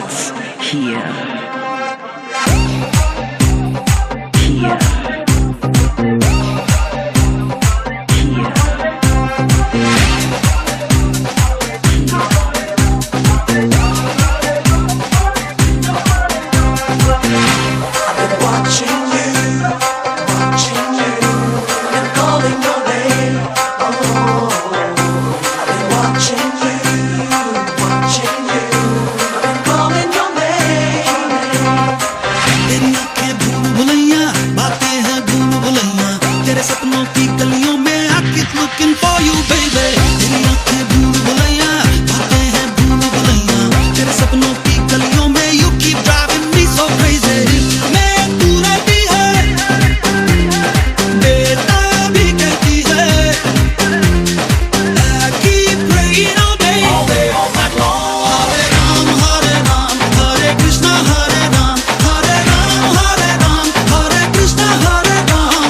starts here. Here. सपनों की गलियों में I keep looking for you baby तेरी आँखें भूल भुलैया बातें हैं भूल भुलैया तेरे सपनों की गलियों में you keep driving me so crazy मैं तू रहती है बेटा भी कहती है I keep praying all day all night long Hare Krishna Hare Ram Hare Ram Hare Krishna Hare Ram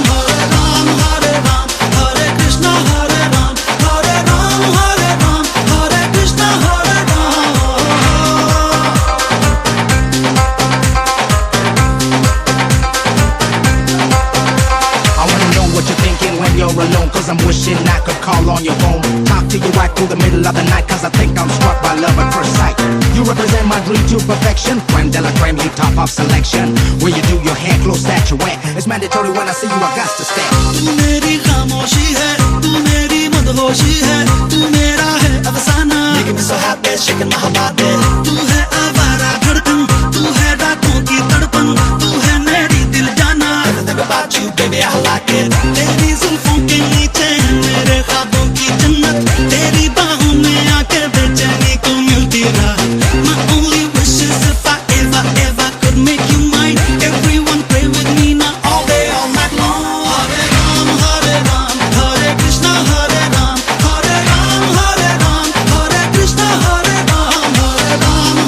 Hare Krishna Hare Ram Hare Ram Hare Krishna Hare Ram I wanna know what you're thinking when you're alone, cause I'm wishing I could call on your phone. Talk to you right through the middle of the night, cause I think I'm struck by love at first sight. You represent my dream to perfection. Creme de la creme, you top of selection. Where you do your hair close that you wear. It's mandatory when I see you, I got to stare. तू मेरी खामोशी है तू मेरी मदहोशी है तू मेरा है अफसाना Making me so happy shaking my whole body तू है आवारा धड़कन तू है रातों की तड़पन तू है मेरी दिल जाना Everything about you baby I like it तेरी जुल्फों के नीचे है मेरे ख्वाबों की जन्नत तेरी बाहों में आके बेचैनी को मिलती राहत My only wish is if I ever could make you mine Everyone pray with me now all day all night long Hare Krishna Hare Ram Hare Ram Hare Krishna Hare Ram Hare Ram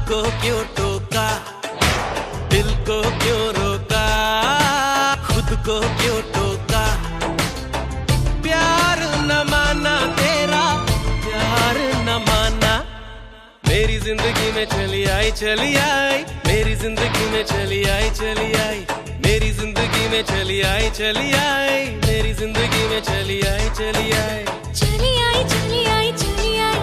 को क्यों टोका, दिल को क्यों रोका, खुद को क्यों टोका। प्यार न माना तेरा, प्यार न माना। मेरी जिंदगी में चली आई, चली आई, मेरी जिंदगी में चली आई, चली आई, मेरी जिंदगी में चली आई, चली आई, मेरी जिंदगी में चली आई, चली आई, चली आई, चली आई, चली आई,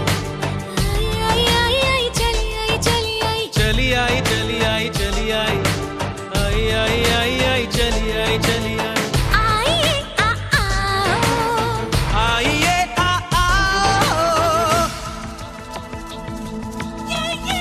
आई आई आई आई, चली आई, चली आई, चली आई, चली आई, चली आई, आई आई आई आई, चली आई, चली आई। आइए आ आओ, आइए आ आओ, ये ये।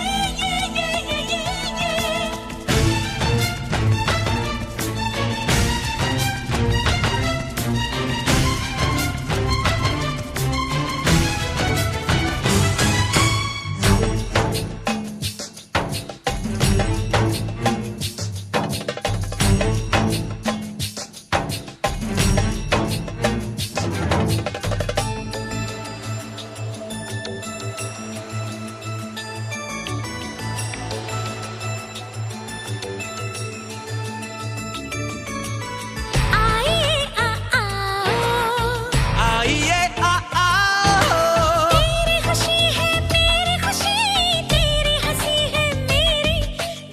आइए आ आओ, आइए आ आओ। तेरी खुशी है मेरी खुशी, तेरी हंसी है मेरी,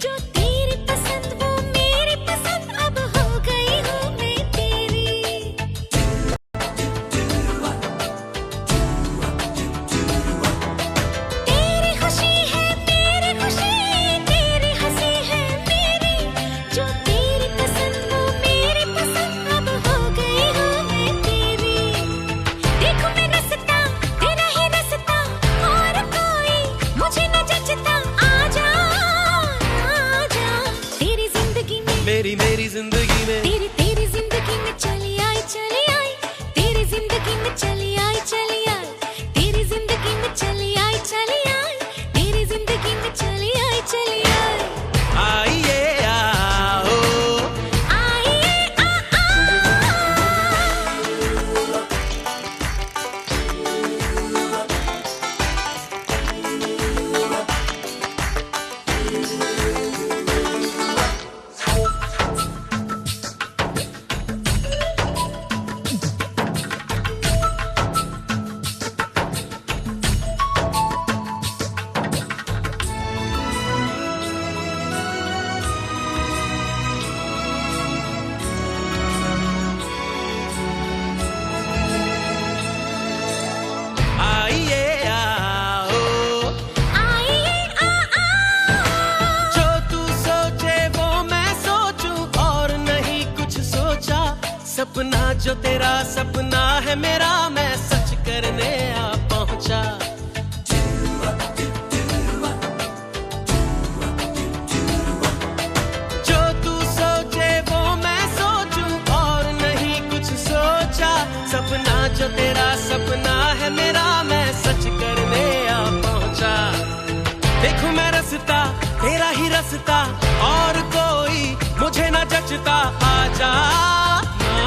जो तेरी पसंद वो मेरी पसंद, अब हो गई हूँ मैं तेरी। तेरी खुशी है मेरी खुशी, तेरी हंसी है मेरी, जो तेरी पसंद वो मेरी पसंद, अब हो गई हूँ मैं तेरी। देखो मैं रसता तेरा ही रसता, और कोई मुझे न जचता। आजा आजा तेरी जिंदगी में, मेरी मेरी जिंदगी में, तेरी तेरी जिंदगी में चली आई, चली आई, तेरी जिंदगी में चली आई, चली आई, तेरी जिंदगी में चली आई, चली आई, तेरी जिंदगी में चली आई, चली आई। आइए आओ, आइए आ आओ, आइए आओ। आइए आ आओ, जो तू सोचे वो मैं सोचूं, और नहीं कुछ सोचा। सपना जो तेरा सपना है मेरा, मैं सच करने आ पहुंचा। जो तू सोचे वो मैं सोचूं, और नहीं कुछ सोचा। सपना जो तेरा सपना है मेरा, मैं सच करने आ पहुंचा। देखो मैं रसता तेरा ही रसता, और कोई मुझे न जचता। आजा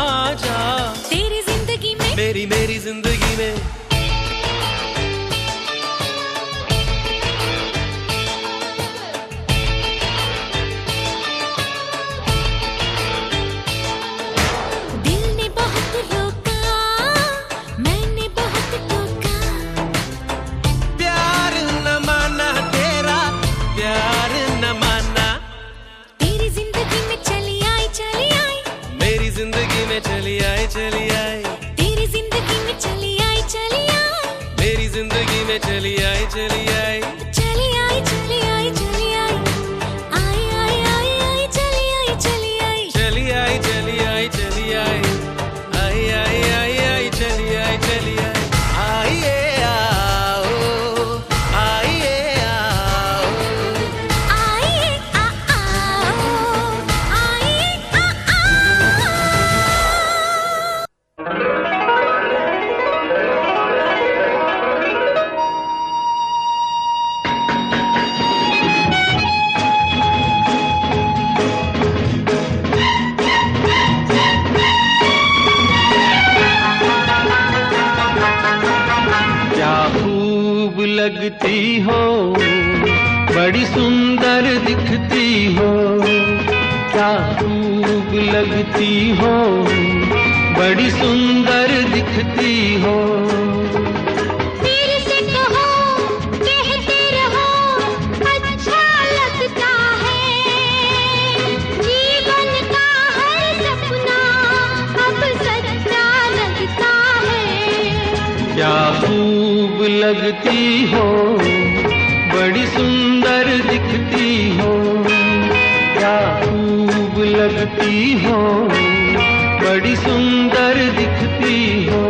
आजा तेरी जिंदगी में, मेरी मेरी जिंदगी में, दिल ने बहुत रोका, मैंने बहुत टोका। प्यार न माना तेरा, प्यार न माना। सुंदर दिखती हो, क्या खूब लगती हो, बड़ी सुंदर दिखती हो। फिर से कहो, कहते रहो, अच्छा लगता है। जीवन का हर सपना अब सच्चा लगता है। क्या खूब लगती हो, बड़ी सुंदर दिखती हो, क्या खूब लगती हो, बड़ी सुंदर दिखती हो।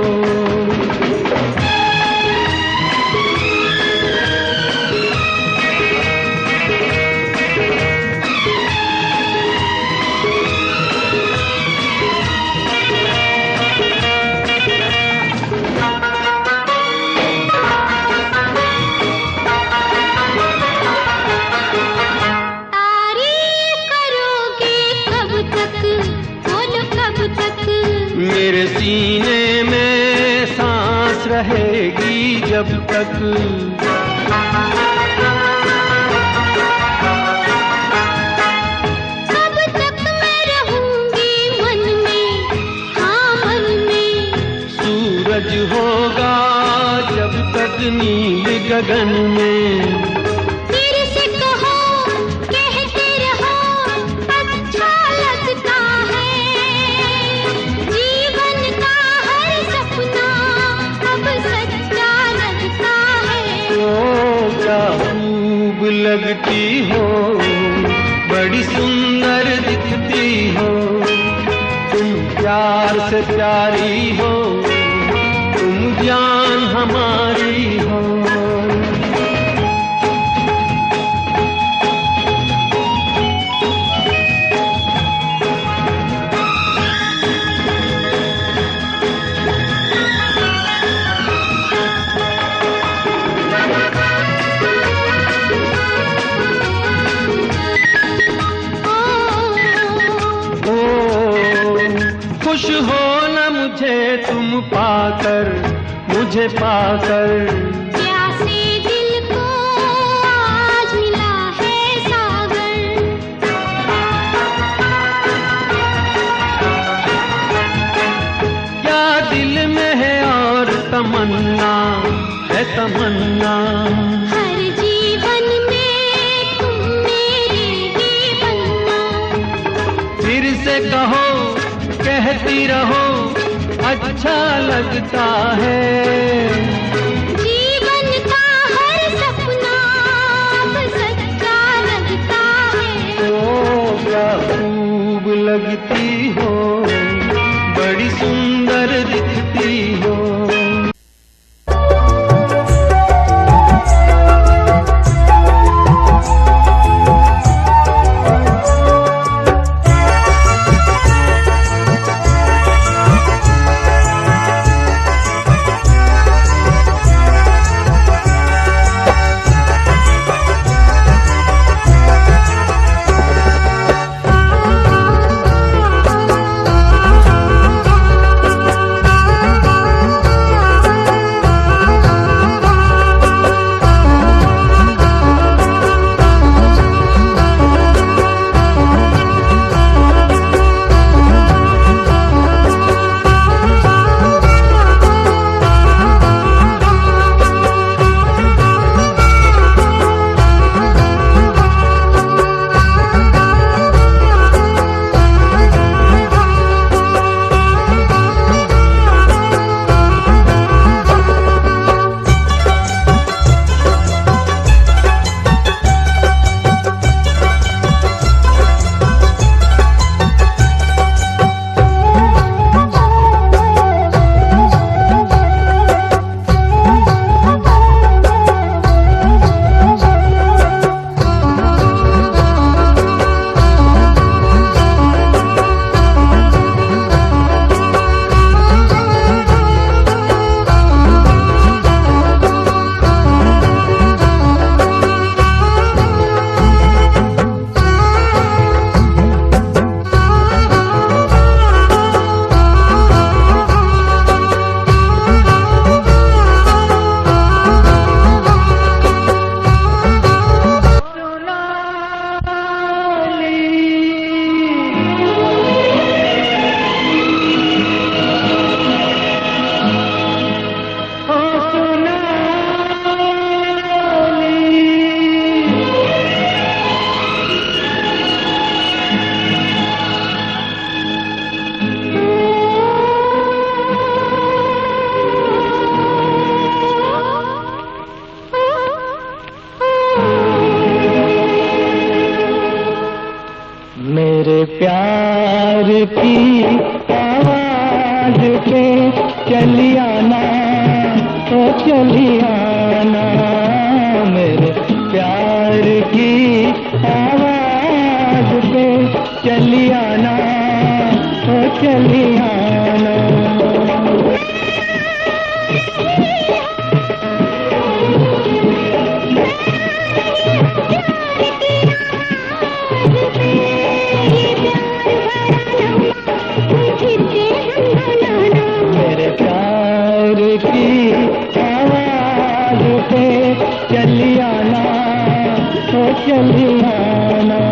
तारीफ करोगे कब तक, बोलो कब तक। मेरे सीने में सांस रहेगी जब तक। कब तक मैं रहूंगी मन में, हाँ मन में। सूरज होगा जब तक नील गगन में। फिर से कहो, कहते रहो, अच्छा लगता है। जीवन का हर सपना अब सच्चा लगता है। ओ क्या खूब लगती हो, बड़ी सुंदर दिखती हो। तुम प्यार से प्यारी हो, तुम जान हमारी हो। ओ खुश हो न मुझे तुम पाकर, मुझे पाकर। प्यासे दिल को आज मिला है सागर। क्या दिल में है और तमन्ना है तमन्ना। हर जीवन में तुम मेरे ही बनना। फिर से कहो, कहती रहो, अच्छा लगता है। जीवन का हर सपना अब सच्चा लगता है। ओ क्या खूब लगती हो, बड़ी सुंदर दिखती हो। मेरे प्यार की आवाज पे चली आना, ओ चली आना, मेरे प्यार की आवाज पे चली आना, ओ चली आना। मेरे प्यार की आवाज पे चली आना, तो चली आना।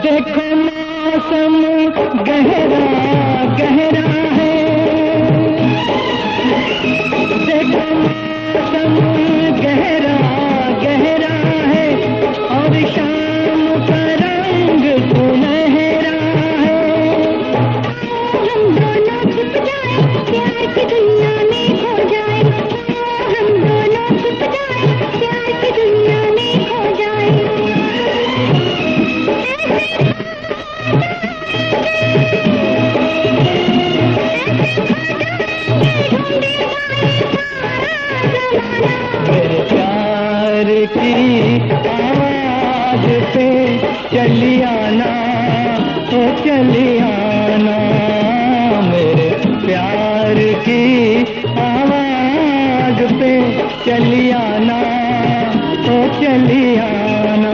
देखो मौसम गहरा गहरा है, देखो मौसम गहरा गहरा है, और शाम का रंग सुनहरा है। हम दोनों छुप जाए, प्यार की दुनिया में खो जाए, हम दोनों छुप जाए, प्यार की दुनिया में खो जाए। मेरे प्यार की आवाज पे चली आना, तो चली आना, मेरे प्यार की आवाज पे चली आना, तो चली आना।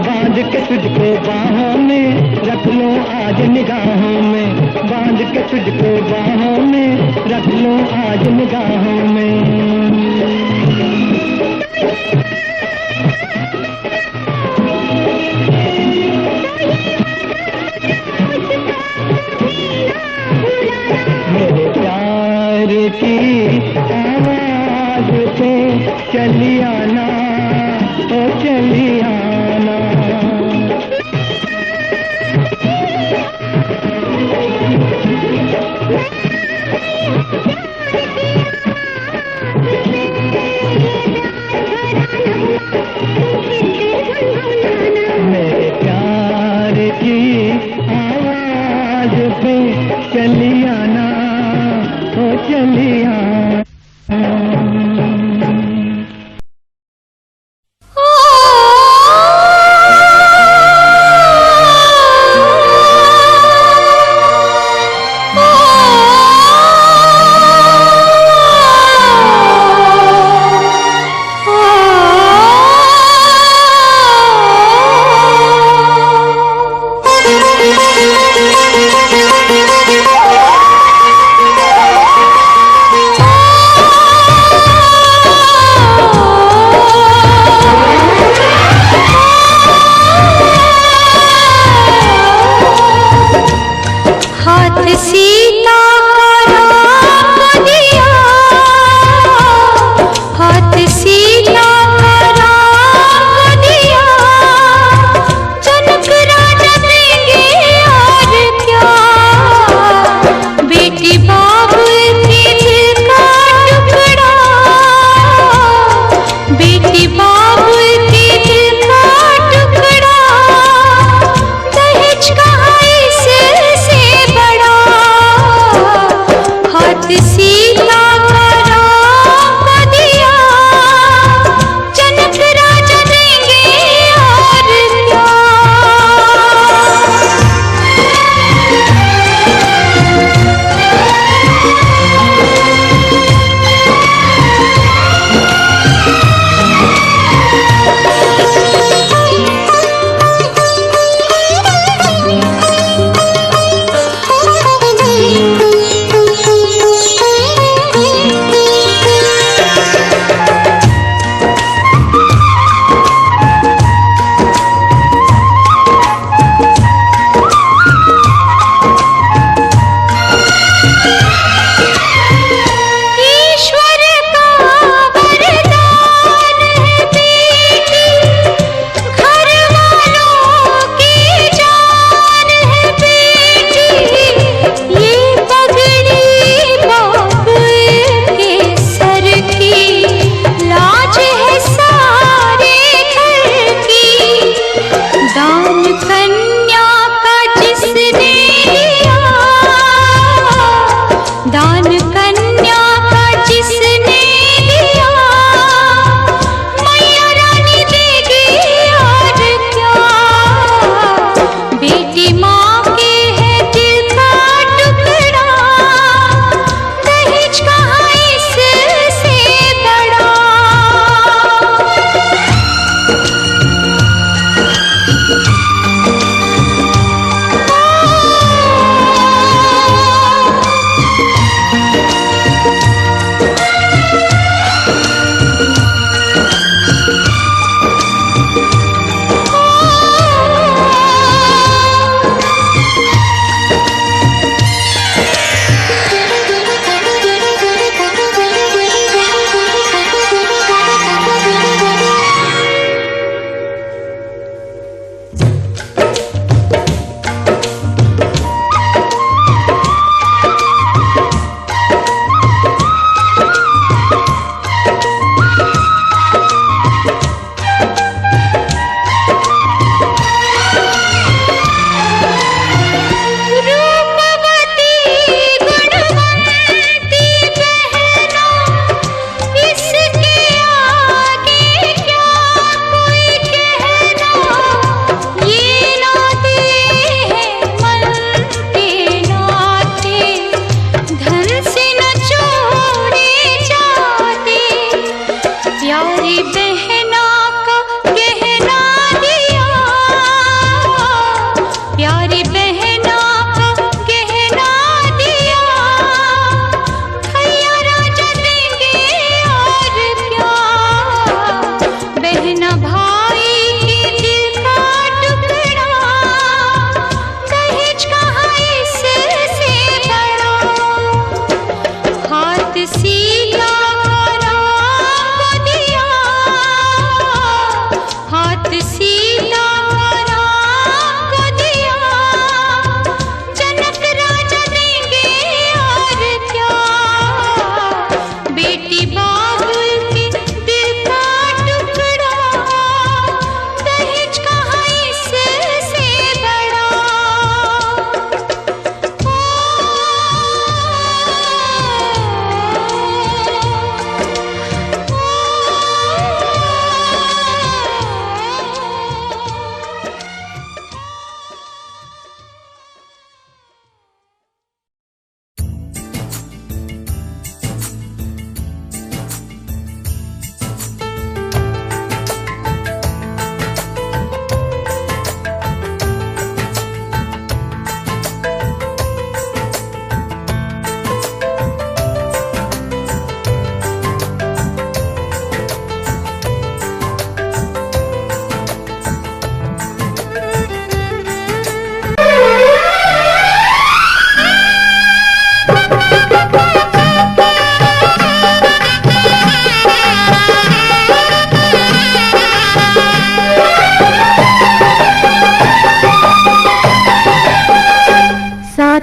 बांध के तुझको बाहों में रख लो आज निगाहों में, बांध के तुझको बाहों में रख लो आज निगाहों में। मेरे प्यार की आवाज पे चली आना, ओ चली आना। मेरे प्यार की आवाज पे चली आना, ओ चली आना।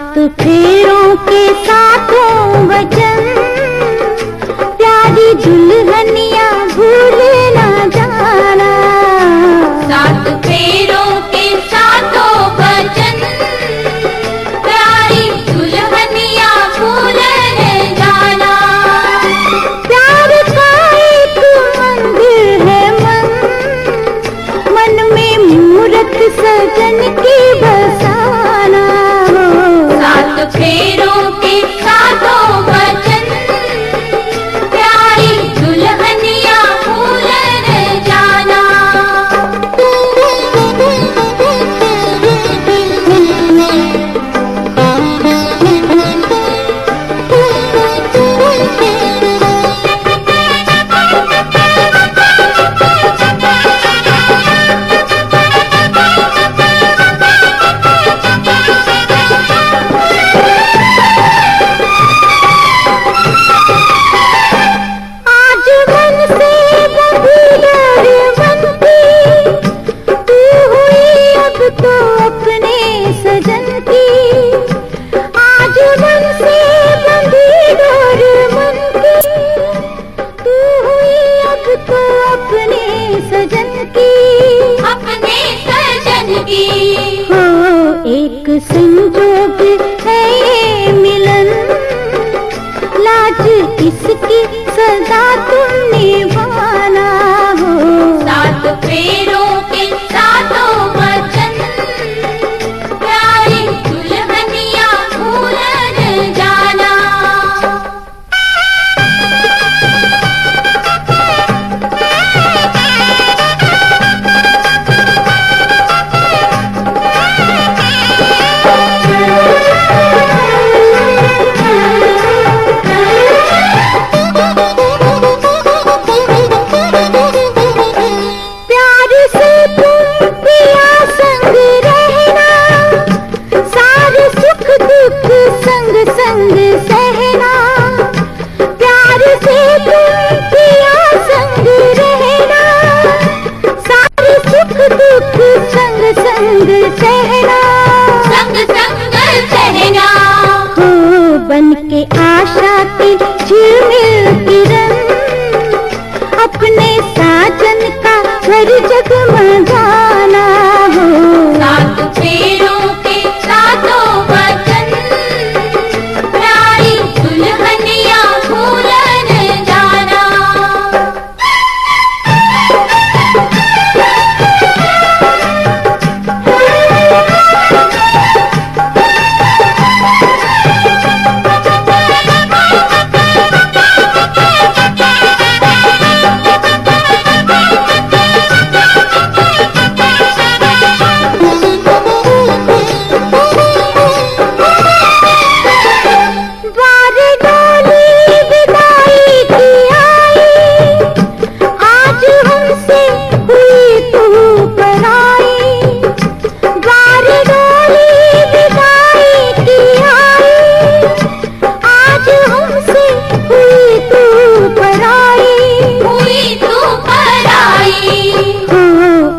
सात फेरों के सातों वचन, प्यारी दुल्हनिया भूल ना जाना। सात फेरों के सातों वचन, प्यारी दुल्हनिया भूल न जाना। प्यार का एक मंदिर है मन, मन में मूरत सजन की बसाना। सात फेरों के सातों वचन, प्यारी दुल्हनिया भूल न जाना। एक संजोग है ये मिलन, लाज इसकी सदा तुम निभाना हो। सात फेरों के सातों वचन, प्यारी दुल्हनिया भूल न जाना। संग सहना, प्यार से तुम पिया संग रहना। सारे सुख दुख संग संग सहना, संग संग सहना। हो बन के आशा की झिलमिल किरण, अपने साजन का घर जगमगाना हो। सात फेरों के सातों वचन, दुल्हनिया भूल न जाना।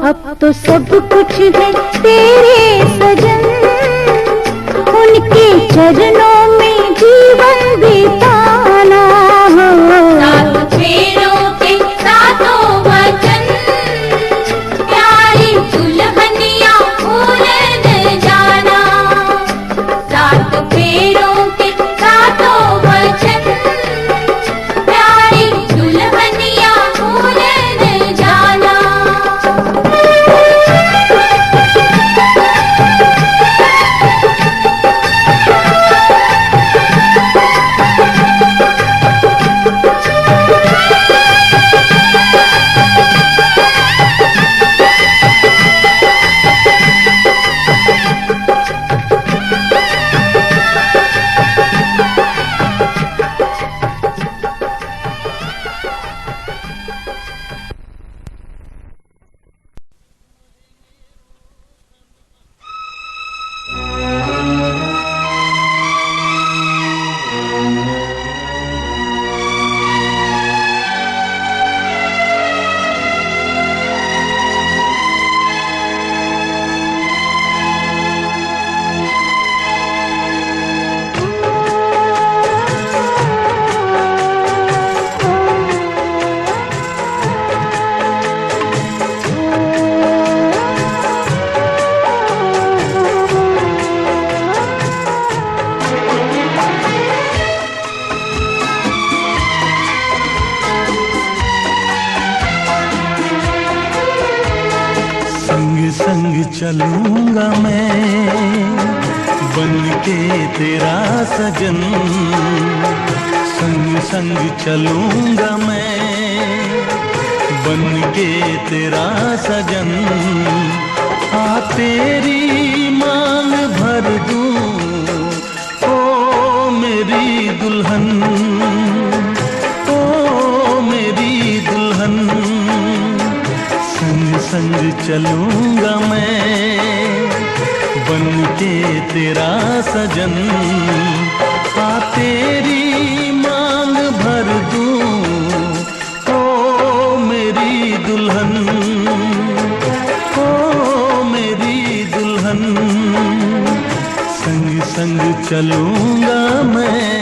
अब तो सब कुछ है तेरे सजन, उनके चरणों में जीवन बिताना हो। सात फेरों के सातों वचन, प्यारी दुल्हनिया भूल न जाना। सात फेरों के सातों वचन, प्यारी दुल्हनिया भूल न जाना। चलूंगा मैं बन के तेरा सजन, संग संग चलूंगा मैं बन के तेरा सजन। आ तेरी मांग भर दूं ओ मेरी दुल्हन, ओ मेरी दुल्हन। संग संग चलूंगा मैं बन के तेरा सजन। आ तेरी मांग भर दूं ओ मेरी दुल्हन, ओ मेरी दुल्हन। संग संग चलूंगा मैं।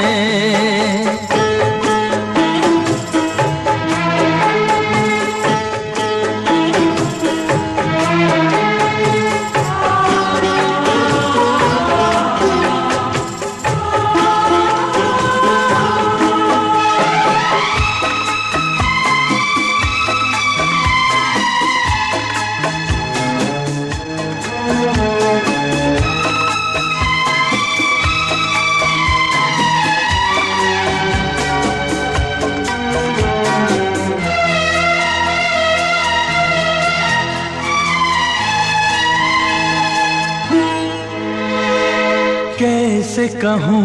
कैसे कहूँ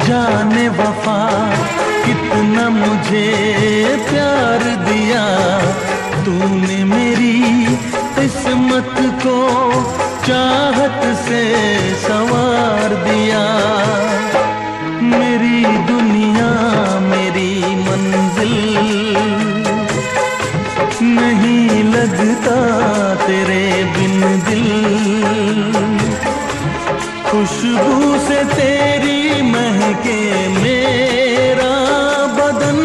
जाने वफा कितना मुझे प्यार दिया तूने, मेरी किस्मत को चाहत से संवार दिया। मेरी दुनिया मेरी मंजिल नहीं लगता तेरे बिन दिल। खुशबू से तेरी महके मेरा बदन।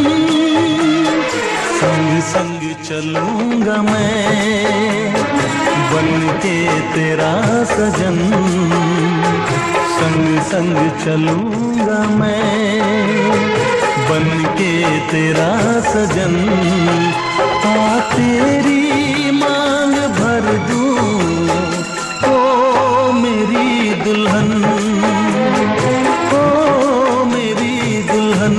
संग संग चलूंगा मैं बन के तेरा सजन, संग संग चलूंगा मैं बन के तेरा सजन। आ तेरी मांग भर दूं ओ मेरी दुल्हन, ओ मेरी दुल्हन।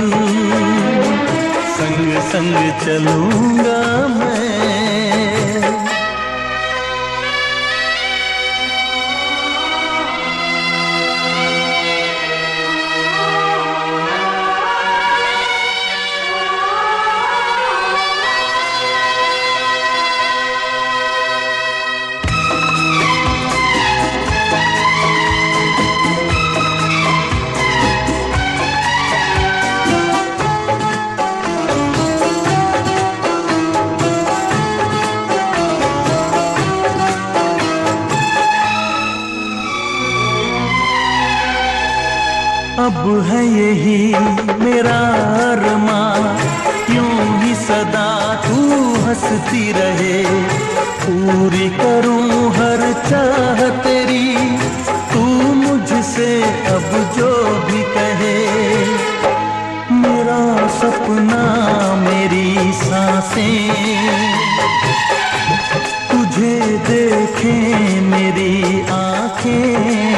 संग संग चलूंगा मैं। अब है यही मेरा अरमां, यूं ही सदा तू हंसती रहे। पूरी करूं हर चाह तेरी, तू मुझसे अब जो भी कहे। मेरा सपना मेरी सांसें तुझे देखें मेरी आंखें।